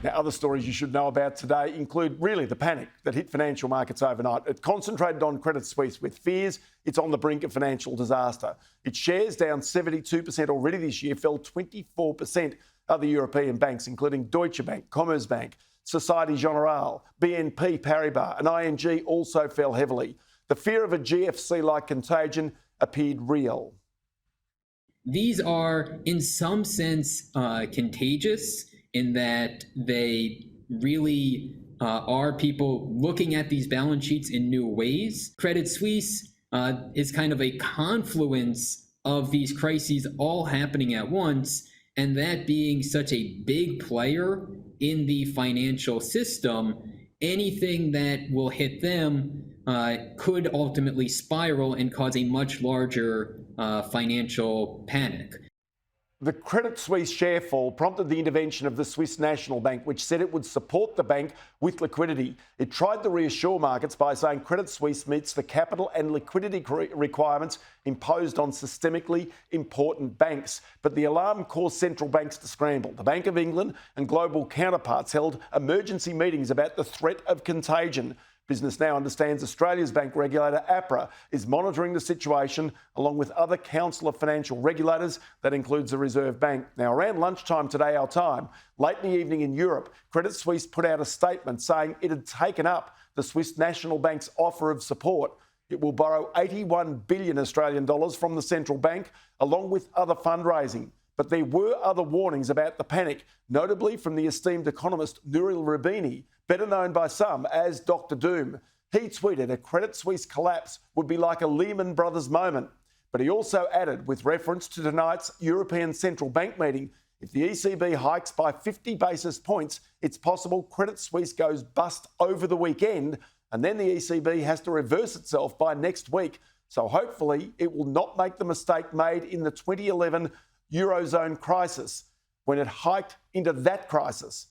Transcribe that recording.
Now, other stories you should know about today include really the panic that hit financial markets overnight. It concentrated on Credit Suisse with fears it's on the brink of financial disaster. Its shares down 72% already this year, fell 24%. Other European banks, including Deutsche Bank, Commerzbank, Societe Generale, BNP Paribas and ING also fell heavily. The fear of a GFC-like contagion appeared real. These are, in some sense, contagious in that they really are people looking at these balance sheets in new ways. Credit Suisse is kind of a confluence of these crises all happening at once, and that being such a big player in the financial system, anything that will hit them could ultimately spiral and cause a much larger financial panic. The Credit Suisse share fall prompted the intervention of the Swiss National Bank, which said it would support the bank with liquidity. It tried to reassure markets by saying Credit Suisse meets the capital and liquidity requirements imposed on systemically important banks. But the alarm caused central banks to scramble. The Bank of England and global counterparts held emergency meetings about the threat of contagion. Business Now understands Australia's bank regulator, APRA, is monitoring the situation along with other Council of Financial Regulators. That includes the Reserve Bank. Now, around lunchtime today, our time, late in the evening in Europe, Credit Suisse put out a statement saying it had taken up the Swiss National Bank's offer of support. It will borrow 81 billion Australian dollars from the central bank, along with other fundraising. But there were other warnings about the panic, notably from the esteemed economist Nouriel Roubini, better known by some as Dr. Doom. He tweeted a Credit Suisse collapse would be like a Lehman Brothers moment. But he also added, with reference to tonight's European Central Bank meeting, if the ECB hikes by 50 basis points, it's possible Credit Suisse goes bust over the weekend, and then the ECB has to reverse itself by next week. So hopefully it will not make the mistake made in the 2011 Eurozone crisis when it hiked into that crisis.